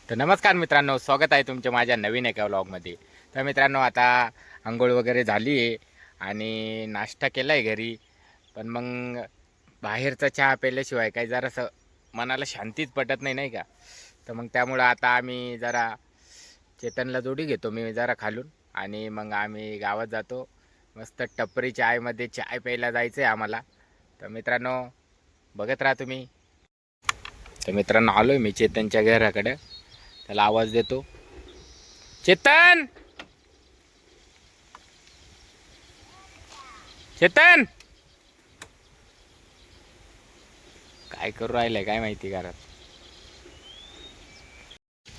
तर नमस्कार मित्रांनो, स्वागत आहे तुमच्या माझ्या नवीन एका व्लॉगमध्ये. तर मित्रांनो, आता अंघोळ वगैरे झाली आहे आणि नाश्ता केला आहे घरी. पण मग बाहेरचा चहा प्यायल्याशिवाय काही जरासं मनाला शांतीच पटत नाही, नाही का? तर मग त्यामुळं आता आम्ही जरा चेतनला जोडी घेतो मी जरा खालून आणि मग आम्ही गावात जातो. मस्त टपरी चायमध्ये चाय प्यायला जायचं आहे आम्हाला. तर मित्रांनो, बघत राहा तुम्ही. तर मित्रांनो, आलो आहे मी चेतनच्या घराकडे. त्याला आवाज देतो. चेतन, चेतन, काय करू राहिलंय काय माहिती घरात.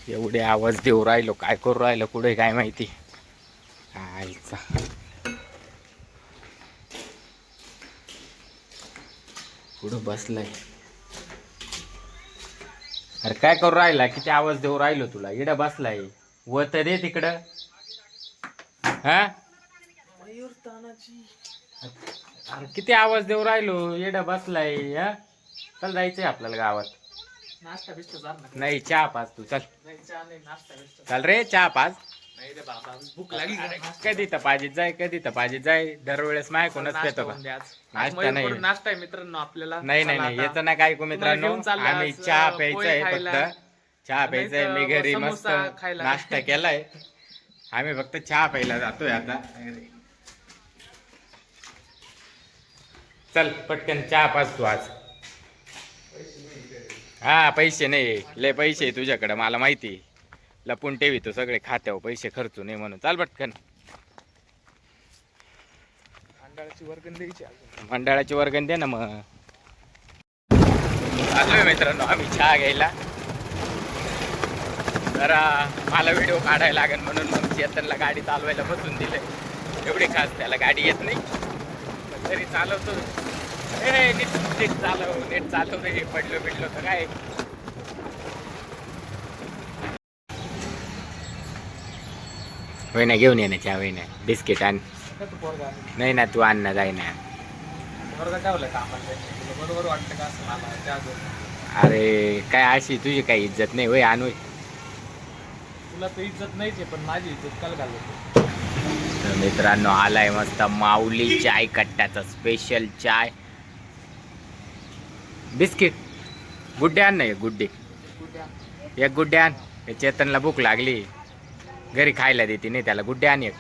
एवढे आवाज देऊ राहिलो, काय करू राहिलो कुठे काय माहिती. आईचा कुठं बसलाय. अरे काय करू राहिला, किती आवाज देऊ राहिलो तुला. इडं बसलाय, व तर दे तिकडं. हा, अरे किती आवाज देऊ राहिलो, इडं बसलाय. हा, चल जायचंय आपल्याला गावात. नाश्ता बिस्टा झाला ना? नाही, चहा पाच तू, चल. नाही चहा नाही, नाश्ता बिस्टा. चल रे, चहा पाच. नाही रे बाबा, भूक लागली का? कधी तपाजीत जाय, कधी तपाजीत जाय. दरवेळेस माय कोणच नाश्ता पेतो का? होऊन द्या आज. नाश्ता मयूर नाही. करून नाश्ता आहे मित्रांनो आपल्याला. नाही नाही चला नाही, आता. याचं ना काय मित्रांनो. घेऊन चाललोय आम्ही आज, चहा पोहे प्यायचंय खायला. फक्त. चहा प्यायचंय. मी नाहीतर घरी मस्त समोसा खायला. नाश्ता केलाय. आम्ही फक्त चहा प्यायला जातोय आता. चल पटकन चहा पाच तू आज. हा, पैसे नाही लय पैसे आहे तुझ्याकडे मला माहिती. लपून ठेवी तो सगळे खात्यावर पैसे खर्चू नये म्हणून. चाल पटकन. मंडळाची वर्गण द्यायची अजून. मंडळाची वर्गण दे ना मग. आलोय मित्रांनो आम्ही चहा घ्यायला. जरा मला व्हिडिओ काढायला लागेल म्हणून मग चेतनला गाडी चालवायला बसून दिले. एवढी खास त्याला गाडी येत नाही, पण तरी चालवतो. नीट नीट चालव, नीट चालव रे. पडलो बिडलो तर काय. होय ना, घेऊन ये ना चहा. होय ना, बिस्किट आण. का तू पोरगा? नाही ना, तू आण ना, जाय ना. पोरगा ठेवलाय का आम्हाला? तुला बरोबर वाटतं का असं मला चहा घेऊन? अरे काय अशी तुझी काही इज्जत नाही. होय आण होय. तुला तर इज्जत नाहीच आहे, पण माझी इज्जत काल घालवतो. तर मित्रांनो, आलाय मस्त माऊली चाय कट्ट्याचा स्पेशल चाय. बिस्किट गुड्डे आण ना, एक गुड्डे. एक गुड्डे आण. हे चेतनला भूक लागली, घरी खायला देते नाही त्याला. गुड्डे आण एक.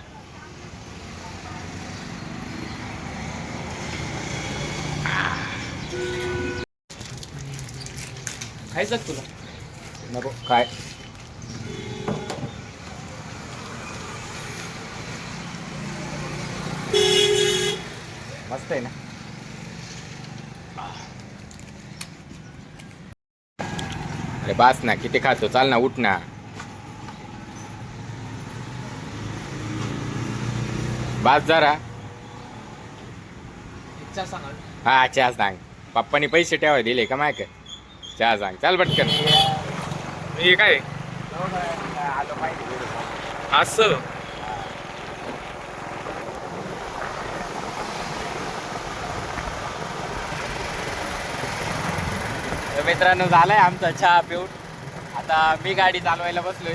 खायचं का तुला? नको काय. मस्त आहे ना. अरे बास ना, किती खातो. चाल ना, उठ ना. बास जरा. चहा सांगा. हा, चहा सांग. पप्पानी पैसे ठेवाय दिले का माय? चहा सांग, चाल पटकन. हे काय आलो पाहिजे. असं? तर मित्रांनो, झालाय आमचा चहा पिऊन. आता मी गाडी चालवायला बसलोय.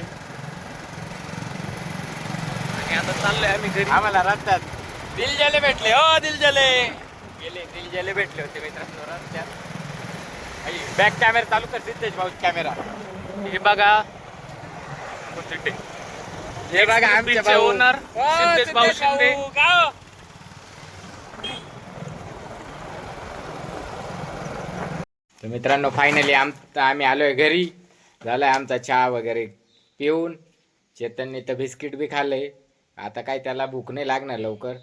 आणि आता चाललोय आम्ही घरी. आम्हाला रस्त्यात दिलजले भेटले. हो दिलजले गेले. दिलजले भेटले होते मित्रांनो रस्त्यात. बॅक कॅमेरा चालू कर सिद्धेश भाऊ. कॅमेरा हे बघा, हे बघा आमचे ओनर सिद्धेश भाऊ शिंदे. तर मित्रांनो, फायनली आम्ही आलोय घरी. झालाय आमचा चहा वगैरे पिऊन. चेतनने तर बिस्किट बी खाल्लंय. आता काय त्याला भूक नाही लागणार लवकर.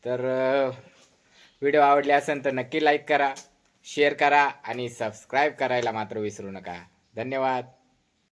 तर व्हिडिओ आवडले असेल तर नक्की लाईक करा, शेअर करा आणि सबस्क्राईब करायला मात्र विसरू नका. धन्यवाद.